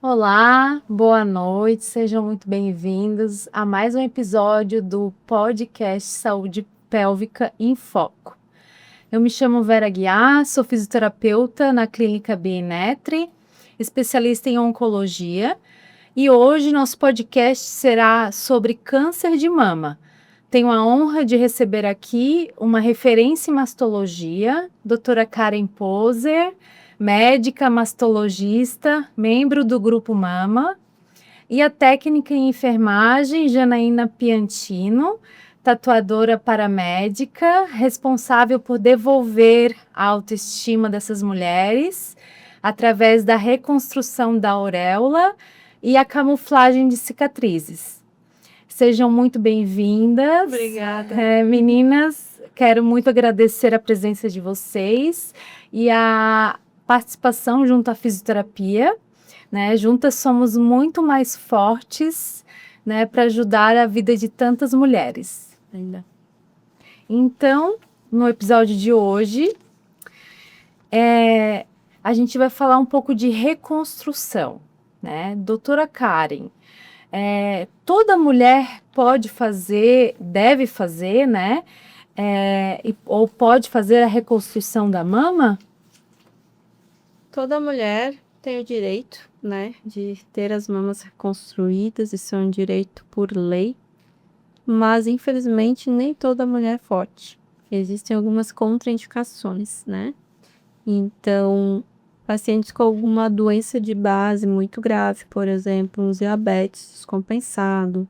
Olá, boa noite, sejam muito bem-vindos a mais um episódio do podcast Saúde Pélvica em Foco. Eu me chamo Vera Guiar, sou fisioterapeuta na Clínica Bienetri, especialista em oncologia, e hoje nosso podcast será sobre câncer de mama. Tenho a honra de receber aqui uma referência em mastologia, doutora Karen Poser, médica mastologista, membro do Grupo Mama, e a técnica em enfermagem, Janaína Piantino, tatuadora paramédica, responsável por devolver a autoestima dessas mulheres através da reconstrução da auréola e a camuflagem de cicatrizes. Sejam muito bem-vindas. Obrigada. Meninas, quero muito agradecer a presença de vocês e a participação junto à fisioterapia, né? Juntas somos muito mais fortes, né, para ajudar a vida de tantas mulheres. Então, no episódio de hoje, a gente vai falar um pouco de reconstrução, né? Doutora Karen, toda mulher pode fazer, deve fazer, né? Ou pode fazer a reconstrução da mama? Toda mulher tem o direito, né, de ter as mamas reconstruídas, isso é um direito por lei, mas infelizmente nem toda mulher é forte. Existem algumas contraindicações, né? Então, pacientes com alguma doença de base muito grave, por exemplo, um diabetes descompensado,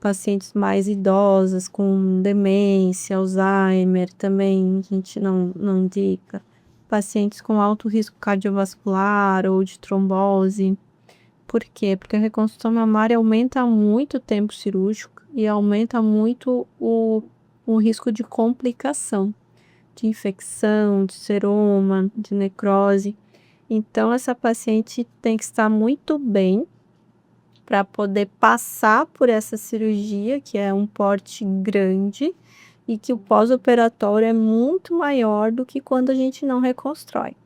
pacientes mais idosas com demência, Alzheimer, também a gente não indica. Pacientes com alto risco cardiovascular ou de trombose. Por quê? Porque a reconstrução mamária aumenta muito o tempo cirúrgico e aumenta muito o risco de complicação, de infecção, de seroma, de necrose. Então, essa paciente tem que estar muito bem para poder passar por essa cirurgia, que é um porte grande, e que o pós-operatório é muito maior do que quando a gente não reconstrói,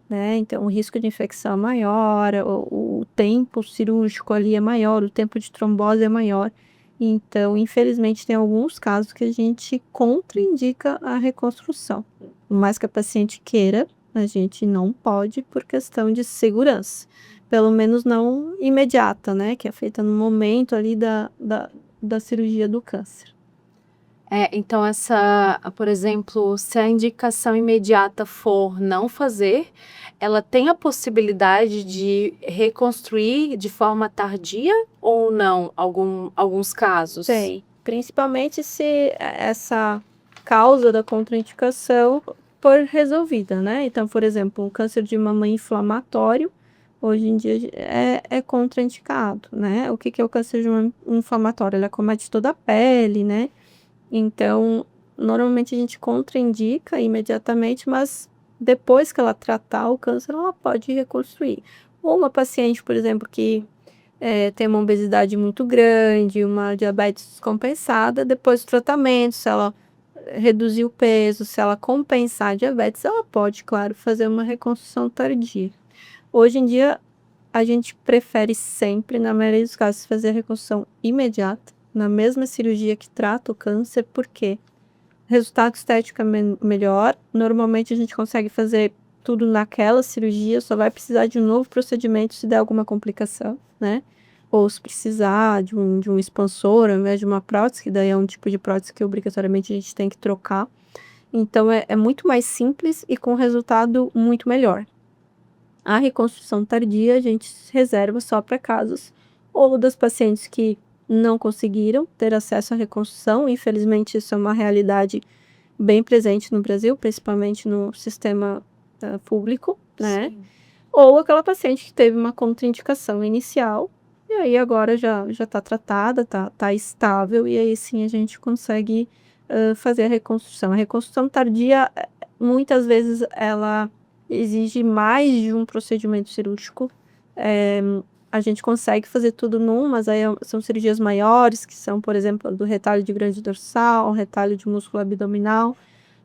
né? Então, o risco de infecção é maior, o tempo cirúrgico ali é maior, o tempo de trombose é maior. Então, infelizmente, tem alguns casos que a gente contraindica a reconstrução. Por mais que a paciente queira, a gente não pode por questão de segurança. Pelo menos não imediata, né? Que é feita no momento ali da cirurgia do câncer. Então, por exemplo, se a indicação imediata for não fazer, ela tem a possibilidade de reconstruir de forma tardia ou não, alguns casos? Tem, principalmente se essa causa da contraindicação for resolvida, né? Então, por exemplo, um câncer de mama inflamatório, hoje em dia é contraindicado, né? O que é o câncer de mama inflamatório? Ele acomete toda a pele, né? Então, normalmente a gente contraindica imediatamente, mas depois que ela tratar o câncer, ela pode reconstruir. Ou uma paciente, por exemplo, que tem uma obesidade muito grande, uma diabetes descompensada, depois do tratamento, se ela reduzir o peso, se ela compensar a diabetes, ela pode, claro, fazer uma reconstrução tardia. Hoje em dia, a gente prefere sempre, na maioria dos casos, fazer a reconstrução imediata, na mesma cirurgia que trata o câncer, porque resultado estético é melhor. Normalmente a gente consegue fazer tudo naquela cirurgia, só vai precisar de um novo procedimento se der alguma complicação, né? Ou se precisar de um expansor ao invés de uma prótese, que daí é um tipo de prótese que obrigatoriamente a gente tem que trocar. Então é muito mais simples e com resultado muito melhor. A reconstrução tardia a gente reserva só para casos ou das pacientes que não conseguiram ter acesso à reconstrução. Infelizmente, isso é uma realidade bem presente no Brasil, principalmente no sistema público, né? Sim. Ou aquela paciente que teve uma contraindicação inicial e aí agora já está tratada, tá estável, e aí sim a gente consegue fazer a reconstrução. A reconstrução tardia, muitas vezes, ela exige mais de um procedimento cirúrgico. A gente consegue fazer tudo mas aí são cirurgias maiores, que são, por exemplo, do retalho de grande dorsal, retalho de músculo abdominal.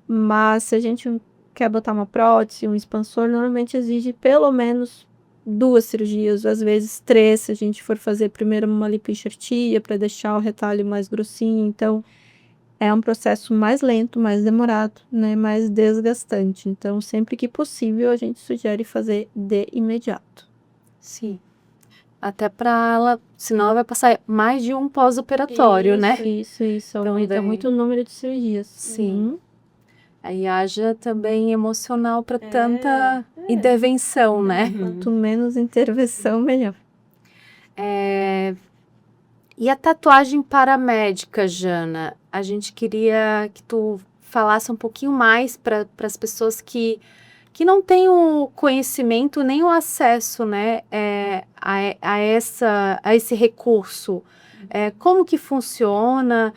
Mas se a gente quer botar uma prótese, um expansor, normalmente exige pelo menos 2 cirurgias, às vezes 3, se a gente for fazer primeiro uma lipoenxertia para deixar o retalho mais grossinho. Então, é um processo mais lento, mais demorado, né, mais desgastante. Então, sempre que possível, a gente sugere fazer de imediato. Sim. Até para ela, senão ela vai passar mais de um pós-operatório, né? Isso. Então, Aumenta daí- muito o número de cirurgias. Sim. Aí haja também emocional para tanta intervenção, né? Quanto menos intervenção, melhor. E a tatuagem paramédica, Jana? A gente queria que tu falasse um pouquinho mais para as pessoas que não têm o conhecimento nem o acesso, né, a esse recurso. Como que funciona?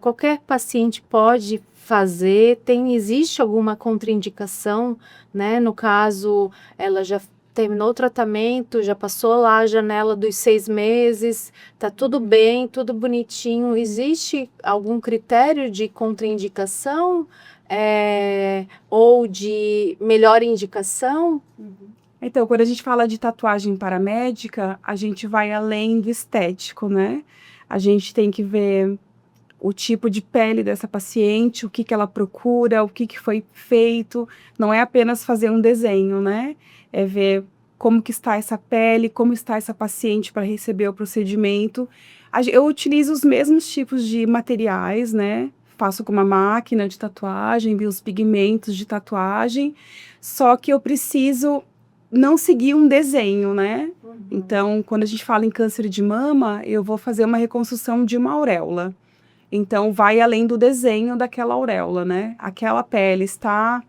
Qualquer paciente pode fazer? Existe alguma contraindicação, né? No caso, ela já terminou o tratamento, já passou lá a janela dos 6 meses, tá tudo bem, tudo bonitinho. Existe algum critério de contraindicação? Ou de melhor indicação? Então, quando a gente fala de tatuagem paramédica, a gente vai além do estético, né? A gente tem que ver o tipo de pele dessa paciente, o que que ela procura, o que que foi feito. Não é apenas fazer um desenho, né? É ver como que está essa pele, como está essa paciente para receber o procedimento. Eu utilizo os mesmos tipos de materiais, né? Faço com uma máquina de tatuagem, vi os pigmentos de tatuagem, só que eu preciso não seguir um desenho, né? Então, quando a gente fala em câncer de mama, eu vou fazer uma reconstrução de uma auréola. Então, vai além do desenho daquela auréola, né? Aquela pele está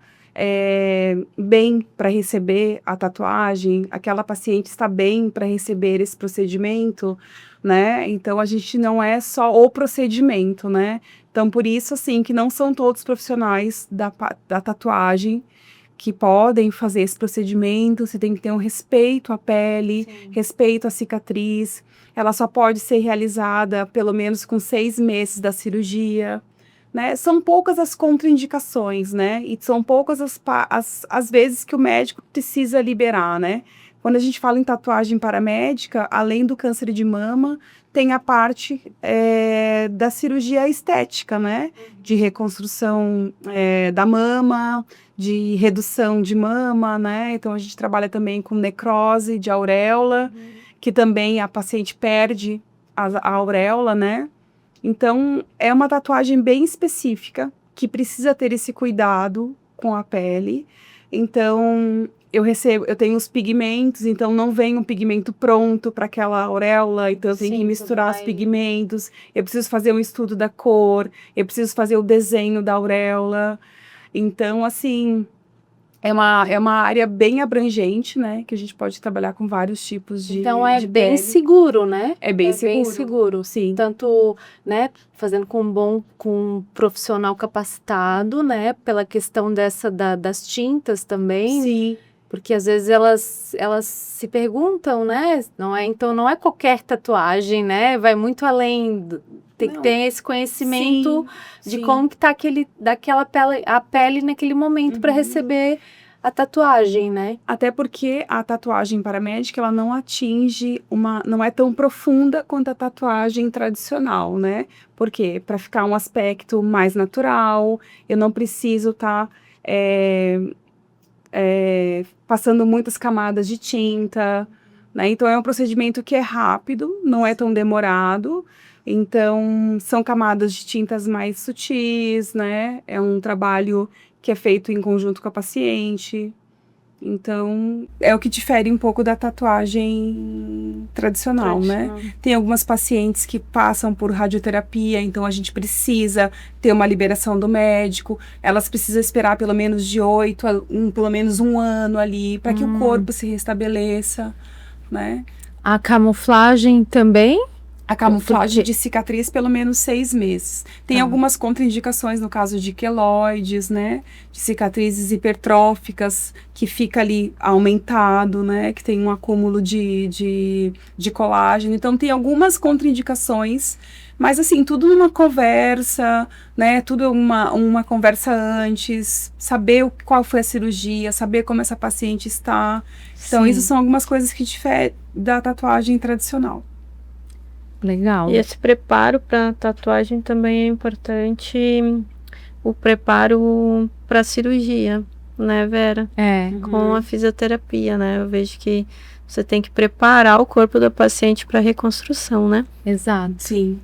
bem para receber a tatuagem, aquela paciente está bem para receber esse procedimento, né? Então, a gente não é só o procedimento, né? Então, por isso, assim, que não são todos os profissionais da tatuagem que podem fazer esse procedimento. Você tem que ter um respeito à pele, respeito à cicatriz. Ela só pode ser realizada pelo menos com 6 meses da cirurgia, né? São poucas as contraindicações, né? E são poucas as vezes que o médico precisa liberar, né? Quando a gente fala em tatuagem paramédica, além do câncer de mama, tem a parte da cirurgia estética, né? De reconstrução da mama, de redução de mama, né? Então, a gente trabalha também com necrose de auréola, que também a paciente perde a auréola, né? Então, é uma tatuagem bem específica, que precisa ter esse cuidado com a pele. Então, eu tenho os pigmentos, então não vem um pigmento pronto para aquela auréola, então eu tenho que misturar os pigmentos, eu preciso fazer um estudo da cor, eu preciso fazer o desenho da auréola. Então, assim, é uma área bem abrangente, né? Que a gente pode trabalhar com vários tipos de Então, é de bem pele. seguro, né? É bem bem seguro. seguro. Sim. Tanto, né, fazendo com um profissional capacitado, né, pela questão das tintas também. Sim. Porque às vezes elas se perguntam, né? Então não é qualquer tatuagem, né? Vai muito além. Tem que ter esse conhecimento de como que tá a pele naquele momento para receber a tatuagem, né? Até porque a tatuagem paramédica, ela não atinge não é tão profunda quanto a tatuagem tradicional, né? Por quê? Para ficar um aspecto mais natural, eu não preciso estar passando muitas camadas de tinta, né? Então, é um procedimento que é rápido, não é tão demorado. Então, são camadas de tintas mais sutis, né? É um trabalho que é feito em conjunto com a paciente. Então, é o que difere um pouco da tatuagem tradicional, né? Tem algumas pacientes que passam por radioterapia, então a gente precisa ter uma liberação do médico. Elas precisam esperar pelo menos de 8 pelo menos um ano ali, para que o corpo se restabeleça, né? A camuflagem também? A camuflagem Porque- de cicatriz pelo menos 6 meses. Tem Tá. algumas contraindicações no caso de queloides, né? De cicatrizes hipertróficas, que fica ali aumentado, né? Que tem um acúmulo de colágeno. Então, tem algumas contraindicações, mas assim, tudo numa conversa, né? Tudo uma conversa antes, saber qual foi a cirurgia, saber como essa paciente está. Então, Sim. isso são algumas coisas que diferem da tatuagem tradicional. Legal. E esse preparo para tatuagem também é importante, o preparo para cirurgia, né, Vera? É, Com a fisioterapia, né? Eu vejo que você tem que preparar o corpo da paciente para reconstrução, né? exato. Sim.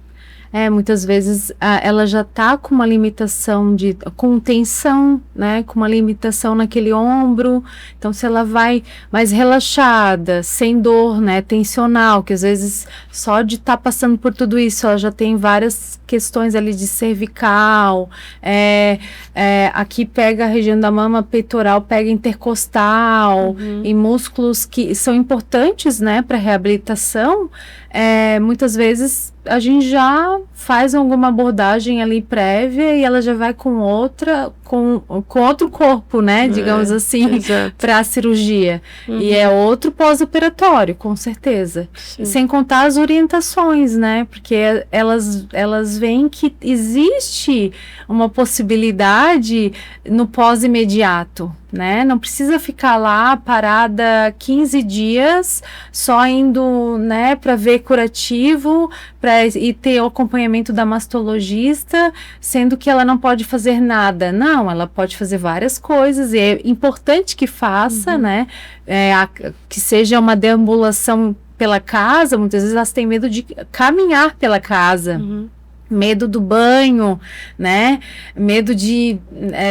Muitas vezes ela já tá com uma limitação com tensão, né? Com uma limitação naquele ombro. Então, se ela vai mais relaxada, sem dor, né? Tensional, que às vezes só de estar passando por tudo isso, ela já tem várias questões ali de cervical. Aqui pega a região da mama peitoral, pega intercostal e músculos que são importantes, né? Para reabilitação. Muitas vezes a gente já faz alguma abordagem ali prévia e ela já vai com outro corpo, né? Digamos assim, Exato. para a cirurgia. E é outro pós-operatório, com certeza. Sim. Sem contar as orientações, né? Porque elas veem que existe uma possibilidade no pós-imediato, né? Não precisa ficar lá parada 15 dias só indo, né, para ver curativo e ter o acompanhamento da mastologista, sendo que ela não pode fazer nada. Não, ela pode fazer várias coisas e é importante que faça, né? Que seja uma deambulação pela casa. Muitas vezes elas têm medo de caminhar pela casa. Medo do banho, né? Medo de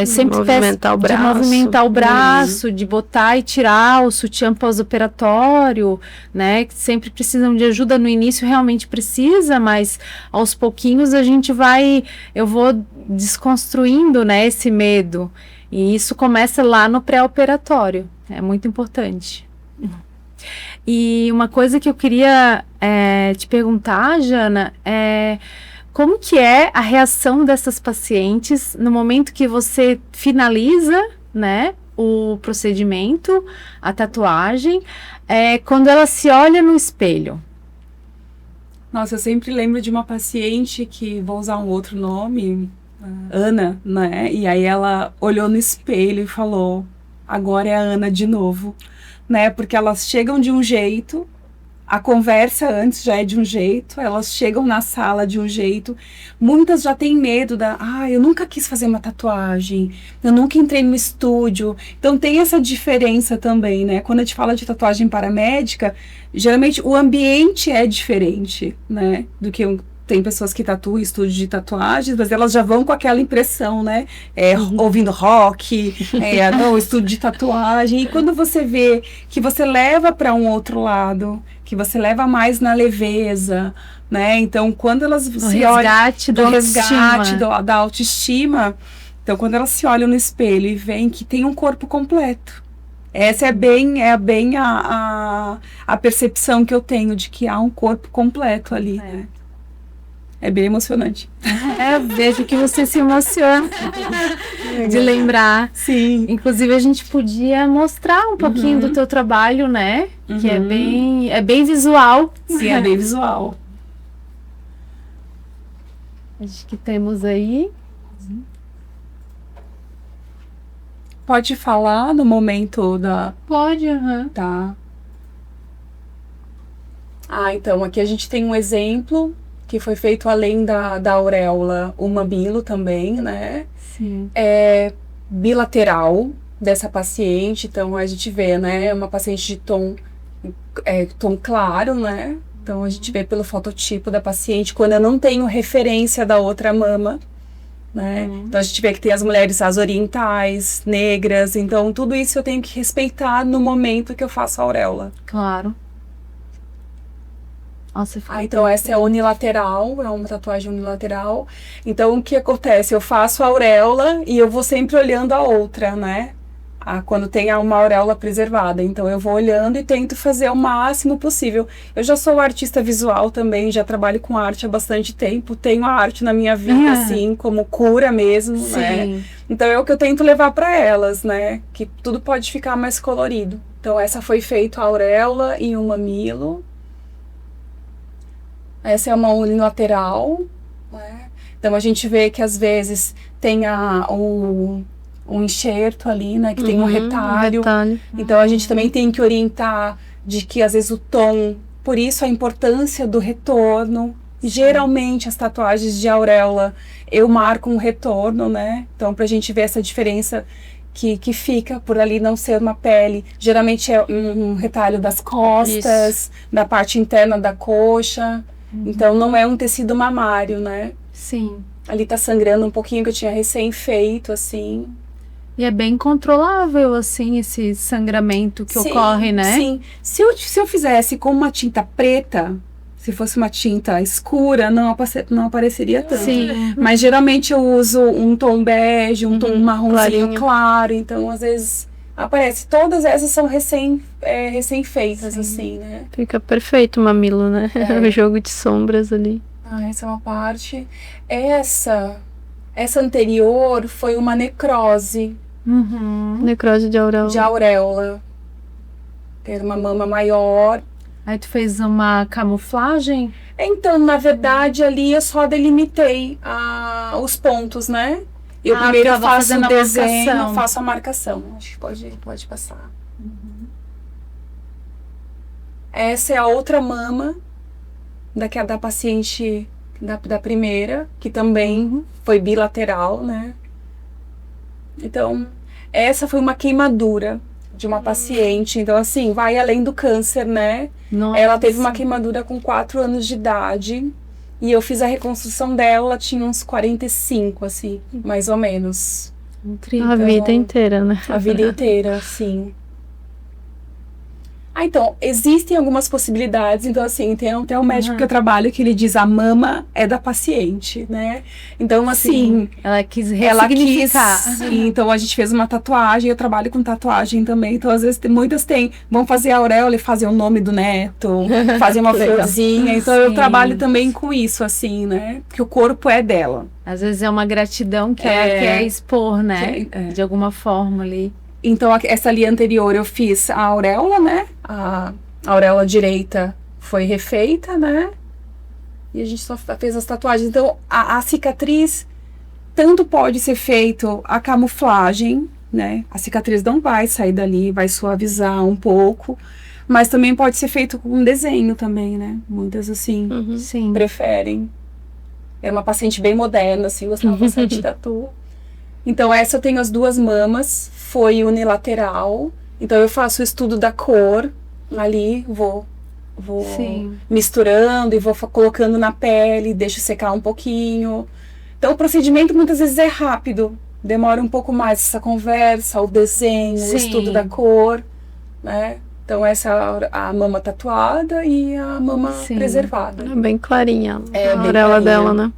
sempre Movimentar o de braço. movimentar o braço, de botar e tirar o sutiã pós-operatório, né? Que sempre precisam de ajuda. No início realmente precisa, mas aos pouquinhos eu vou desconstruindo, né, esse medo. E isso começa lá no pré-operatório. É muito importante. E uma coisa que eu queria te perguntar, Jana, como que é a reação dessas pacientes no momento que você finaliza, né, o procedimento, a tatuagem, quando ela se olha no espelho? Nossa, eu sempre lembro de uma paciente que, vou usar um outro nome, Ana, né? E aí ela olhou no espelho e falou, agora é a Ana de novo, né? Porque elas chegam de um jeito, a conversa antes já é de um jeito, elas chegam na sala de um jeito, muitas já têm medo eu nunca quis fazer uma tatuagem, eu nunca entrei no estúdio, então tem essa diferença também, né? Quando a gente fala de tatuagem paramédica, geralmente o ambiente é diferente, né? Do que tem pessoas que tatuam em estúdio de tatuagens, mas elas já vão com aquela impressão, né? Ouvindo rock, no estúdio de tatuagem. E quando você vê que você leva para um outro lado, que você leva mais na leveza, né? Então, quando elas se olham do resgate da autoestima, então quando elas se olham no espelho e veem que tem um corpo completo. Essa é bem a percepção que eu tenho de que há um corpo completo ali, né? É bem emocionante. Vejo que você se emociona de lembrar. Sim. Inclusive, a gente podia mostrar um pouquinho do teu trabalho, né? Que é bem visual. Sim, é bem visual. Acho que temos aí. Pode falar no momento da... Pode, Tá. Então, aqui a gente tem um exemplo que foi feito além da auréola, o mamilo também, né? Sim. É bilateral dessa paciente, então a gente vê, né? É uma paciente de tom claro, né? Então a gente vê pelo fototipo da paciente, quando eu não tenho referência da outra mama, né? Então a gente vê que tem as mulheres as orientais, negras, então tudo isso eu tenho que respeitar no momento que eu faço a auréola. Claro. Nossa, então essa é unilateral, é uma tatuagem unilateral. Então o que acontece? Eu faço a auréola e eu vou sempre olhando a outra, né? quando tem uma auréola preservada. Então eu vou olhando e tento fazer o máximo possível. Eu já sou artista visual também, já trabalho com arte há bastante tempo, tenho a arte na minha vida, assim, como cura mesmo, né? Então é o que eu tento levar para elas, né? Que tudo pode ficar mais colorido. Então essa foi feita a auréola e um mamilo. Essa é uma unilateral, né? Então a gente vê que às vezes tem um enxerto ali, né, que tem um retalho. Então a gente também tem que orientar de que às vezes o tom, por isso a importância do retorno. Geralmente as tatuagens de auréola eu marco um retorno, né? Então pra gente ver essa diferença que fica por ali não ser uma pele. Geralmente é um retalho das costas, da parte interna da coxa. Então não é um tecido mamário, né? Sim. Ali tá sangrando um pouquinho, que eu tinha recém feito, assim. E é bem controlável, assim, esse sangramento que ocorre, né? Sim. Se eu fizesse com uma tinta preta, se fosse uma tinta escura, não apareceria tanto. Sim. Mas geralmente eu uso um tom bege, um tom marronzinho claro. Então, às vezes, aparece. Todas essas são recém-feitas, assim, né? Fica perfeito o mamilo, né? O jogo de sombras ali. Essa é uma parte. Essa anterior foi uma necrose. Necrose de auréola. De auréola. Ter uma mama maior. Aí tu fez uma camuflagem? Então, na verdade, ali eu só delimitei os pontos, né? Eu primeiro faço o desenho, faço a marcação. Acho que pode passar. Essa é a outra mama da paciente da primeira, que também foi bilateral, né? Então, essa foi uma queimadura de uma paciente. Então, assim, vai além do câncer, né? Nossa. Ela teve uma queimadura com 4 anos de idade. E eu fiz a reconstrução dela, ela tinha uns 45, assim, mais ou menos. Incrível. A vida inteira, né? A vida inteira, sim. Então, existem algumas possibilidades. Então, assim, tem até um médico que eu trabalho que ele diz a mama é da paciente, né? Então, assim... Ela quis ressignificar. Sim, então a gente fez uma tatuagem, eu trabalho com tatuagem também. Então, às vezes, muitas vão fazer a auréola e fazer o nome do neto, fazer uma florzinha. Então, eu trabalho também com isso, assim, né? Porque o corpo é dela. Às vezes é uma gratidão que ela quer expor, né? De alguma forma ali. Então, essa ali anterior eu fiz a auréola, né? A auréola direita foi refeita, né? E a gente só fez as tatuagens. Então, a cicatriz, tanto pode ser feito a camuflagem, né? A cicatriz não vai sair dali, vai suavizar um pouco. Mas também pode ser feito com um desenho também, né? Muitas, assim, preferem. Era uma paciente bem moderna, assim, gostava bastante de tatu. Então, essa eu tenho as duas mamas, foi unilateral. Então, eu faço o estudo da cor ali, vou misturando e vou colocando na pele, deixo secar um pouquinho. Então, o procedimento muitas vezes é rápido, demora um pouco mais essa conversa, o desenho, o estudo da cor, né? Então, essa é a mama tatuada e a mama preservada. É bem clarinha a auréola dela, né?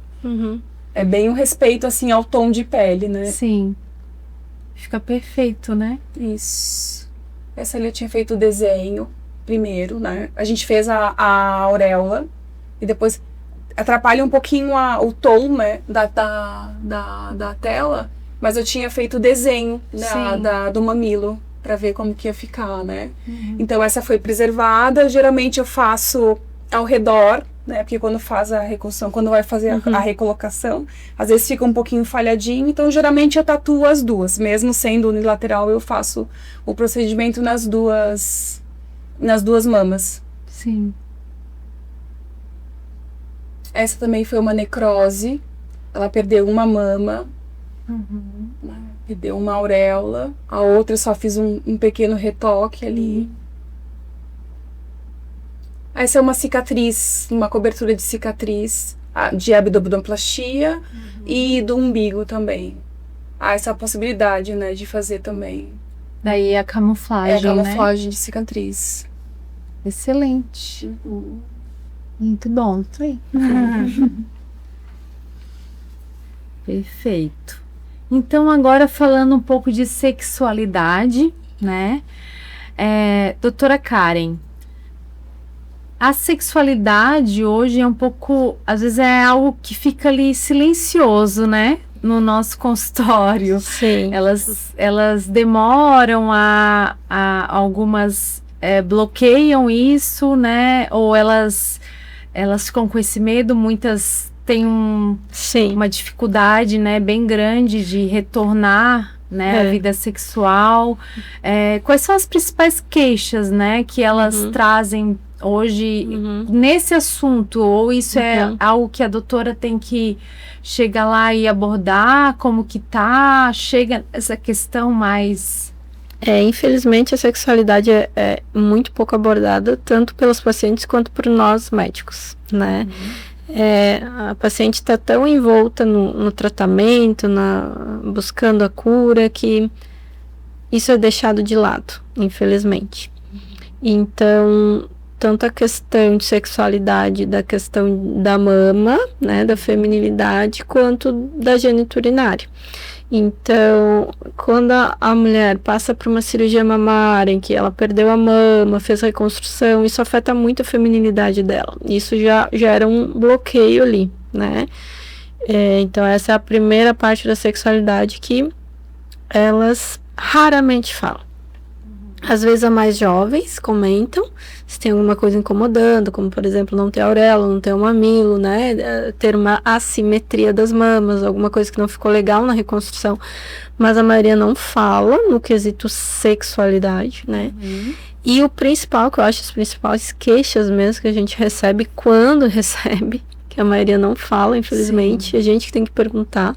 É bem um respeito, assim, ao tom de pele, né? Sim. Fica perfeito, né? Isso. Essa ali eu tinha feito o desenho primeiro, né? A gente fez a auréola e depois atrapalha um pouquinho o tom, né? Da tela, mas eu tinha feito o desenho do mamilo para ver como que ia ficar, né? Então essa foi preservada. Geralmente eu faço ao redor, né? Porque quando faz a reconstrução, quando vai fazer a recolocação, às vezes fica um pouquinho falhadinho. Então, geralmente eu tatuo as duas. Mesmo sendo unilateral, eu faço o procedimento nas duas mamas. Sim. Essa também foi uma necrose. Ela perdeu uma mama. Perdeu uma auréola. A outra eu só fiz um pequeno retoque ali. Essa é uma cicatriz, uma cobertura de cicatriz, de abdominoplastia e do umbigo também. Há essa possibilidade, né, de fazer também. Daí a camuflagem, a camuflagem de cicatriz. Excelente. Muito bom. Perfeito. Então, agora falando um pouco de sexualidade, né? Doutora Karen, a sexualidade hoje é um pouco, às vezes é algo que fica ali silencioso, né? No nosso consultório. Sim. Elas demoram algumas bloqueiam isso, né? Ou elas ficam com esse medo, muitas têm uma dificuldade, né, bem grande de retornar, né, à vida sexual. Quais são as principais queixas, né, que elas trazem hoje nesse assunto? Ou isso é algo que a doutora tem que chegar lá e abordar? Como que chega essa questão mais... Infelizmente a sexualidade é muito pouco abordada, tanto pelos pacientes quanto por nós médicos, né? A paciente está tão envolta no tratamento, buscando a cura, que isso é deixado de lado, infelizmente. Então, tanto a questão de sexualidade, da questão da mama, né, da feminilidade, quanto da genitura urinária. Então, quando a mulher passa por uma cirurgia mamária, em que ela perdeu a mama, fez reconstrução, isso afeta muito a feminilidade dela. Isso já era um bloqueio ali, né? Então, essa é a primeira parte da sexualidade que elas raramente falam. Às vezes, as mais jovens comentam se tem alguma coisa incomodando, como, por exemplo, não ter auréola, não ter um mamilo, né? Ter uma assimetria das mamas, alguma coisa que não ficou legal na reconstrução. Mas a maioria não fala no quesito sexualidade, né? E o principal, que eu acho as principais queixas mesmo que a gente recebe, quando recebe, que a maioria não fala, infelizmente, a gente que tem que perguntar,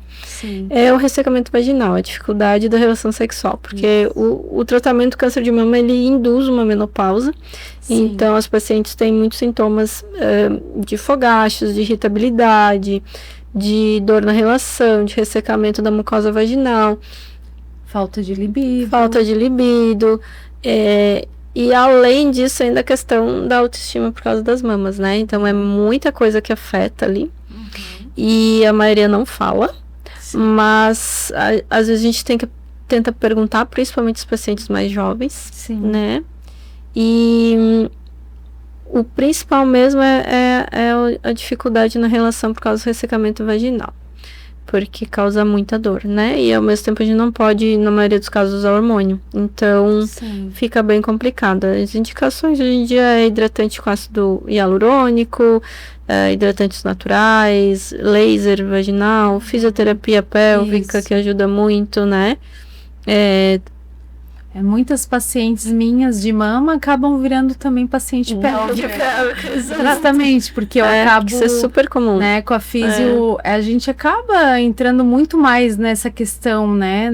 é o ressecamento vaginal, a dificuldade da relação sexual, porque o tratamento do câncer de mama, ele induz uma menopausa, então as pacientes têm muitos sintomas de fogachos, de irritabilidade, de dor na relação, de ressecamento da mucosa vaginal, falta de libido, e além disso, ainda a questão da autoestima por causa das mamas, né? Então, é muita coisa que afeta ali. E a maioria não fala. Mas, às vezes, a gente tenta perguntar, principalmente os pacientes mais jovens, né? E o principal mesmo é a dificuldade na relação por causa do ressecamento vaginal. Porque causa muita dor, né? E ao mesmo tempo a gente não pode, na maioria dos casos, usar hormônio. Então, fica bem complicado. As indicações hoje em dia é hidratante com ácido hialurônico, hidratantes naturais, laser vaginal, fisioterapia pélvica, que ajuda muito, né? Muitas pacientes minhas de mama acabam virando também paciente pélvica. Exatamente, porque eu acabo... Isso é super comum. Né, com a físio, a gente acaba entrando muito mais nessa questão, né?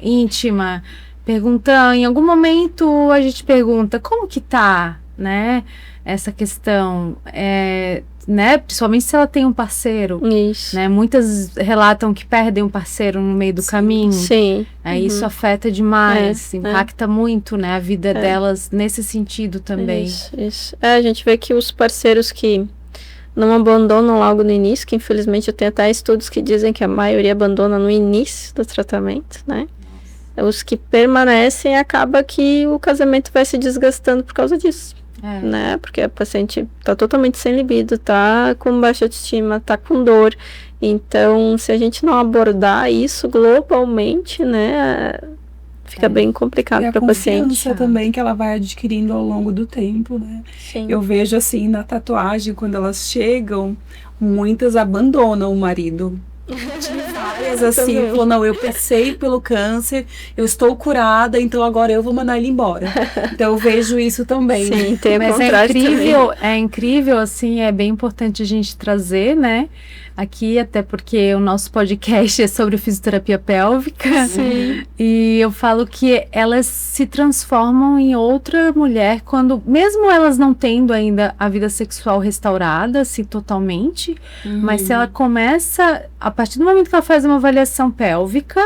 Íntima. Perguntando, em algum momento a gente pergunta, como que tá, né? Essa questão, né? Principalmente se ela tem um parceiro. Isso. Né? Muitas relatam que perdem um parceiro no meio do caminho. Isso afeta demais, impacta muito, né? A vida delas nesse sentido também. Isso. A gente vê que os parceiros que não abandonam logo no início, que infelizmente eu tenho até estudos que dizem que a maioria abandona no início do tratamento, né? Os que permanecem, acaba que o casamento vai se desgastando por causa disso. Né? Porque a paciente tá totalmente sem libido, tá com baixa autoestima, tá com dor. Então, se a gente não abordar isso globalmente, né, fica bem complicado para a paciente. E a confiança também que ela vai adquirindo ao longo do tempo, né? Eu vejo assim na tatuagem, quando elas chegam, muitas abandonam o marido. Várias assim, falou, não, eu passei pelo câncer, eu estou curada, então agora eu vou mandar ele embora. Então eu vejo isso também. Tem mas é incrível, assim, é bem importante a gente trazer, né, aqui, até porque o nosso podcast é sobre fisioterapia pélvica. E eu falo que elas se transformam em outra mulher quando, mesmo elas não tendo ainda a vida sexual restaurada, assim, totalmente, mas se ela começa, a partir do momento que ela faz uma avaliação pélvica,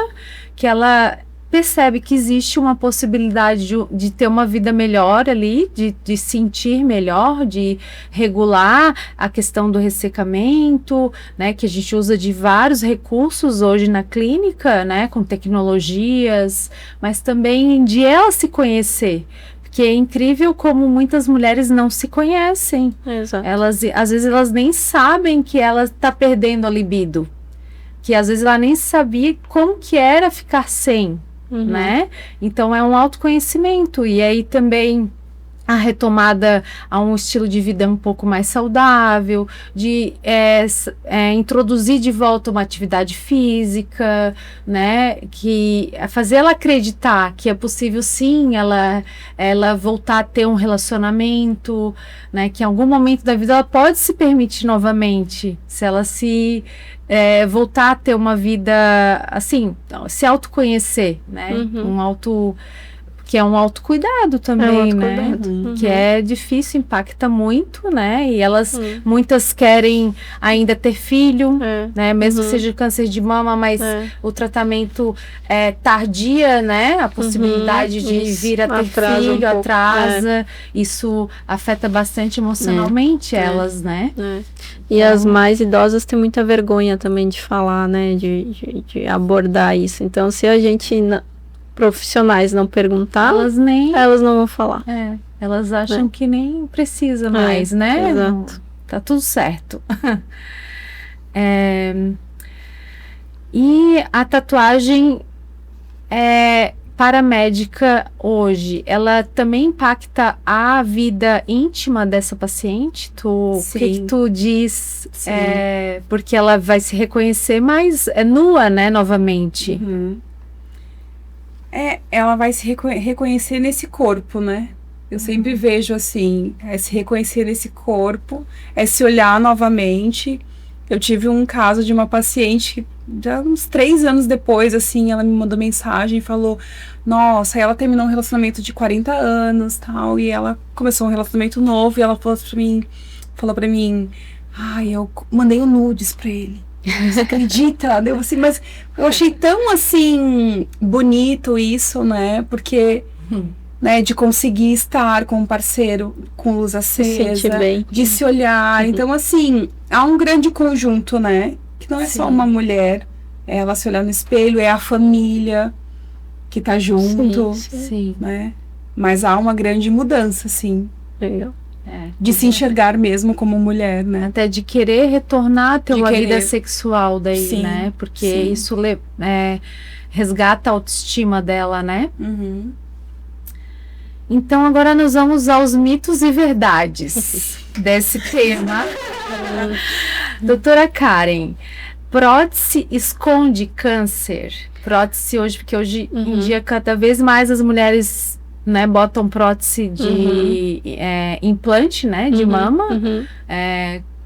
que ela percebe que existe uma possibilidade de ter uma vida melhor ali, de sentir melhor, de regular a questão do ressecamento, né, que a gente usa de vários recursos hoje na clínica, né, com tecnologias, mas também de ela se conhecer. Porque é incrível como muitas mulheres não se conhecem. Exato. Às vezes elas nem sabem que ela está perdendo a libido. Que às vezes ela nem sabia como que era ficar sem, né? Então é um autoconhecimento. E aí também a retomada a um estilo de vida um pouco mais saudável, de introduzir de volta uma atividade física, né, que fazer ela acreditar que é possível sim ela voltar a ter um relacionamento, né, que em algum momento da vida ela pode se permitir novamente, se ela se voltar a ter uma vida assim, se autoconhecer, né, que é um autocuidado também, né? Que é difícil, impacta muito, né? E muitas querem ainda ter filho, né? Mesmo que seja câncer de mama, mas o tratamento tardia, né? A possibilidade de vir a ter filho atrasa. Isso afeta bastante emocionalmente elas, né? E as mais idosas têm muita vergonha também de falar, né? De abordar isso. Então, se a gente profissionais não perguntar, elas não vão falar. Elas acham que nem precisa mais, né? Exato. Não, tá tudo certo. E a tatuagem paramédica hoje, ela também impacta a vida íntima dessa paciente? O que tu diz? Porque ela vai se reconhecer mais nua, né, novamente. Ela vai se reconhecer nesse corpo, né? Eu sempre vejo assim, se reconhecer nesse corpo, se olhar novamente. Eu tive um caso de uma paciente que já uns 3 anos depois, assim, ela me mandou mensagem e falou, nossa, ela terminou um relacionamento de 40 anos, tal, e ela começou um relacionamento novo, e ela falou pra mim, eu mandei nudes pra ele. Você acredita? Deu assim, mas eu achei tão assim bonito isso, né? Porque né, de conseguir estar com um parceiro com luz acesa, bem. De se olhar. Então, assim, há um grande conjunto, né? Que não é só uma mulher, ela se olhar no espelho, é a família que tá junto, né? Mas há uma grande mudança, sim. Legal. De se enxergar mesmo como mulher, né? Até de querer retornar a ter uma vida sexual daí, né? Porque isso resgata a autoestima dela, né? Então agora nós vamos aos mitos e verdades desse tema. Doutora Karen, prótese esconde câncer? Prótese hoje, porque hoje em dia cada vez mais as mulheres, né, botam prótese de implante, né, de mama.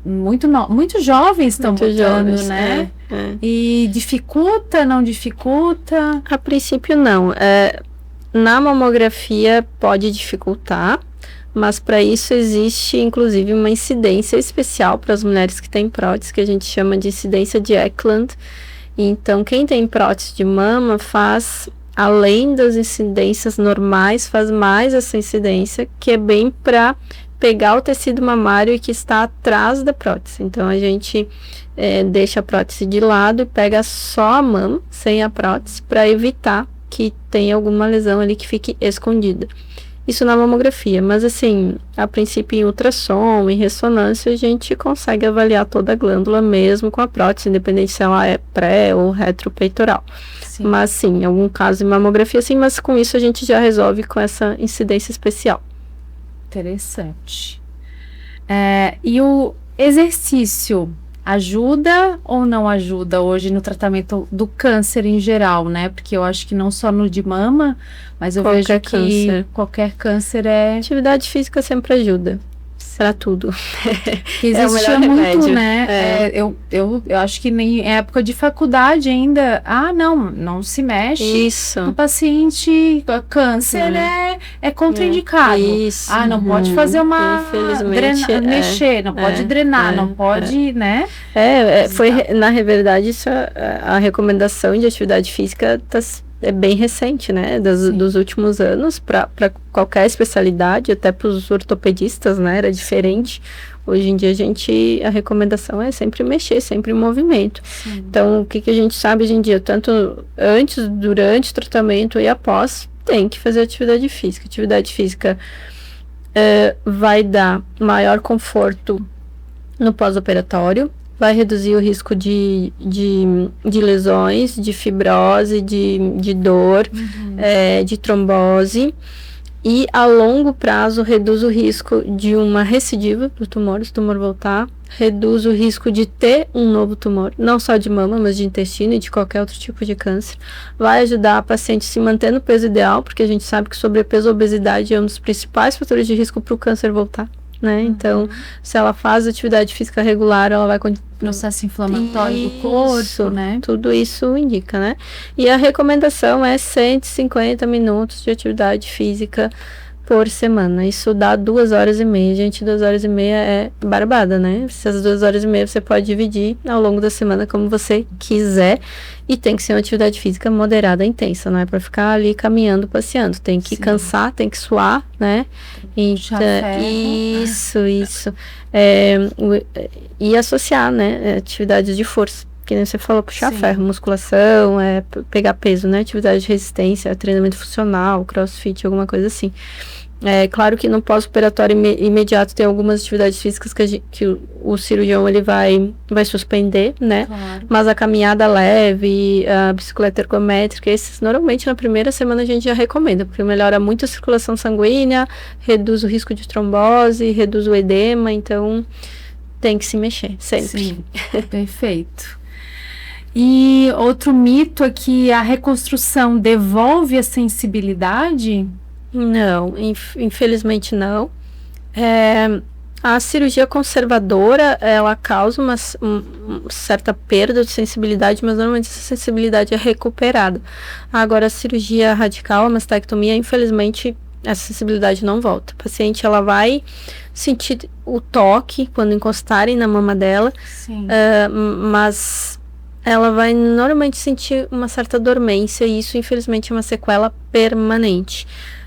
Muito jovens estão botando, né? E dificulta, não dificulta? A princípio não. Na mamografia pode dificultar, mas para isso existe inclusive uma incidência especial para as mulheres que têm prótese, que a gente chama de incidência de Eklund. Então, quem tem prótese de mama faz, além das incidências normais, faz mais essa incidência, que é bem para pegar o tecido mamário que está atrás da prótese. Então, a gente deixa a prótese de lado e pega só a mama, sem a prótese, para evitar que tenha alguma lesão ali que fique escondida. Isso na mamografia, mas assim, a princípio em ultrassom, em ressonância, a gente consegue avaliar toda a glândula mesmo com a prótese, independente se ela é pré ou retropeitoral. Mas sim, em algum caso em mamografia sim, mas com isso a gente já resolve com essa incidência especial. Interessante. E o exercício ajuda ou não ajuda hoje no tratamento do câncer em geral, né? Porque eu acho que não só no de mama, mas eu vejo que qualquer câncer Atividade física sempre ajuda. Para tudo. Existia muito, né? Eu acho que nem em época de faculdade ainda, não se mexe. Isso. O paciente câncer é contraindicado. Isso. Não pode fazer uma mexer, não pode drenar, não pode, né? Foi, na verdade, isso, a recomendação de atividade física está é bem recente, né? Dos últimos anos, para qualquer especialidade, até para os ortopedistas, né? Era diferente. Hoje em dia a recomendação é sempre mexer, sempre em movimento. Sim. Então, o que a gente sabe hoje em dia, tanto antes, durante o tratamento e após, tem que fazer atividade física. Atividade física vai dar maior conforto no pós-operatório, vai reduzir o risco de lesões, de fibrose, de dor, de trombose. E a longo prazo reduz o risco de uma recidiva do tumor, se o tumor voltar, reduz o risco de ter um novo tumor, não só de mama, mas de intestino e de qualquer outro tipo de câncer. Vai ajudar a paciente a se manter no peso ideal, porque a gente sabe que sobrepeso ou obesidade é um dos principais fatores de risco para o câncer voltar, né? Então, se ela faz atividade física regular, ela vai processo inflamatório do corpo, né? Tudo isso indica, né? E a recomendação é 150 minutos de atividade física por semana. Isso dá 2h30. Gente, 2h30 é barbada, né? Essas 2h30 você pode dividir ao longo da semana como você quiser. E tem que ser uma atividade física moderada, intensa, não é para ficar ali caminhando, passeando. Tem que cansar, tem que suar, né? Puxar ferro. Isso. E associar, né? Atividades de força. Que nem você falou, puxar ferro, musculação, pegar peso, né? Atividade de resistência, treinamento funcional, crossfit, alguma coisa assim. É claro que no pós-operatório imediato tem algumas atividades físicas que o cirurgião ele vai suspender, né? Claro. Mas a caminhada leve, a bicicleta ergométrica, esses normalmente na primeira semana a gente já recomenda, porque melhora muito a circulação sanguínea, reduz o risco de trombose, reduz o edema, então tem que se mexer, sempre. Sim, perfeito. E outro mito é que a reconstrução devolve a sensibilidade? Não, infelizmente não. A cirurgia conservadora, ela causa uma certa perda de sensibilidade, mas normalmente essa sensibilidade é recuperada. Agora, a cirurgia radical, a mastectomia, infelizmente, essa sensibilidade não volta. A paciente, ela vai sentir o toque quando encostarem na mama dela, mas ela vai normalmente sentir uma certa dormência, e isso, infelizmente, é uma sequela permanente.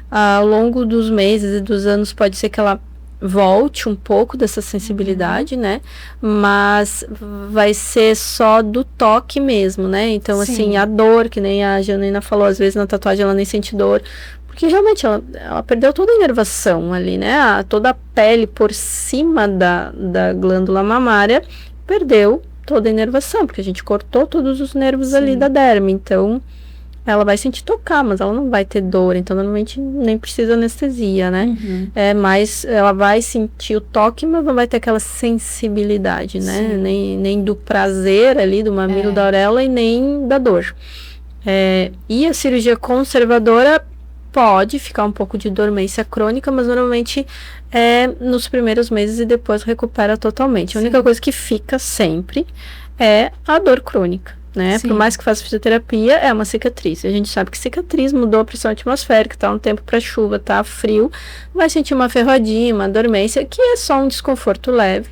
Ao longo dos meses e dos anos, pode ser que ela volte um pouco dessa sensibilidade, né? Mas vai ser só do toque mesmo, né? Então, assim, a dor, que nem a Janaína falou, às vezes na tatuagem ela nem sente dor, porque realmente ela perdeu toda a inervação ali, né? Toda a pele por cima da glândula mamária perdeu toda a inervação, porque a gente cortou todos os nervos ali da derme, então ela vai sentir tocar, mas ela não vai ter dor, então normalmente nem precisa anestesia, né? Mas ela vai sentir o toque, mas não vai ter aquela sensibilidade, né? Nem do prazer ali, do mamilo, da auréola, e nem da dor. E a cirurgia conservadora pode ficar um pouco de dormência crônica, mas normalmente nos primeiros meses e depois recupera totalmente. A única coisa que fica sempre é a dor crônica, né? Por mais que faça fisioterapia, é uma cicatriz. A gente sabe que cicatriz mudou a pressão atmosférica, tá um tempo para chuva, tá frio, vai sentir uma ferroadinha, uma dormência, que é só um desconforto leve.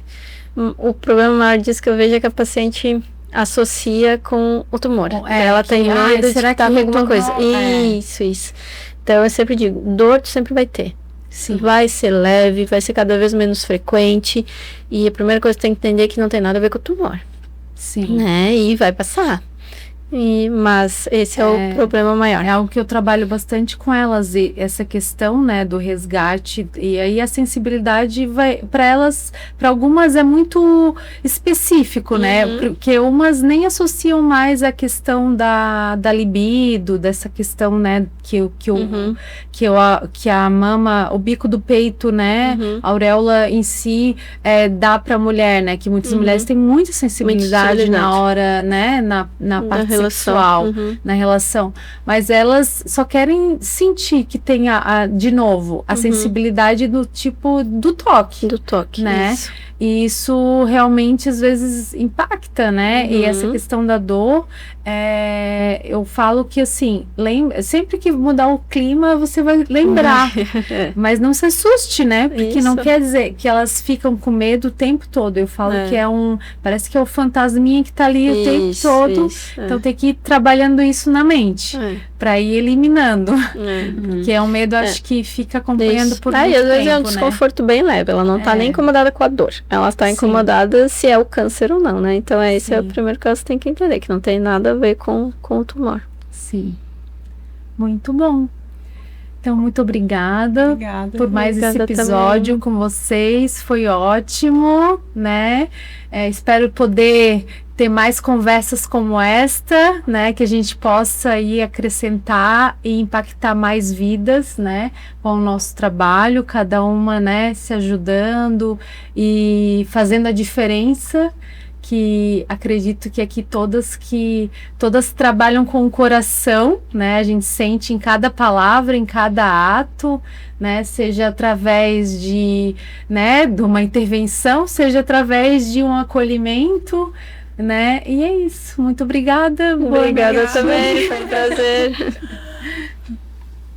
O problema maior disso que eu vejo é que a paciente associa com o tumor. Ela tem medo de estar com alguma coisa. Isso. Então, eu sempre digo, dor tu sempre vai ter. Vai ser leve, vai ser cada vez menos frequente. E a primeira coisa que tem que entender é que não tem nada a ver com o tumor. Né? E vai passar. Mas esse é o problema maior. É algo que eu trabalho bastante com elas, e essa questão, né, do resgate, e aí a sensibilidade vai, para elas, para algumas é muito específico, né, porque umas nem associam mais a questão da libido, dessa questão, né, que a mama, o bico do peito, né, a auréola em si dá para a mulher, né, que muitas mulheres têm muita sensibilidade na hora, né, na parte sexual, na relação, mas elas só querem sentir que tem de novo a sensibilidade do tipo do toque, né? Isso. E isso realmente às vezes impacta, né? E essa questão da dor eu falo que assim, sempre que mudar o clima, você vai lembrar. Mas não se assuste, né? Porque não quer dizer que elas ficam com medo o tempo todo. Eu falo que parece que é o fantasminha que tá ali o tempo todo. Então tem que ir trabalhando isso na mente. Pra ir eliminando. Que é um medo, acho que fica acompanhando por muito tempo. E às vezes é um né? desconforto bem leve. Ela não tá nem incomodada com a dor. Ela está incomodada se é o câncer ou não, né? Então esse é o primeiro que elas têm que entender, que não tem nada a ver com o tumor. Sim. Muito bom. Então, muito obrigada por mais esse episódio com vocês. Foi ótimo, né? Espero poder ter mais conversas como esta, né? Que a gente possa aí acrescentar e impactar mais vidas, né? Com o nosso trabalho, cada uma, né? Se ajudando e fazendo a diferença. Que acredito que aqui todas trabalham com o coração, né? A gente sente em cada palavra, em cada ato, né? Seja através de uma intervenção, seja através de um acolhimento, né? E é isso. Muito obrigada. Obrigada também, foi um prazer.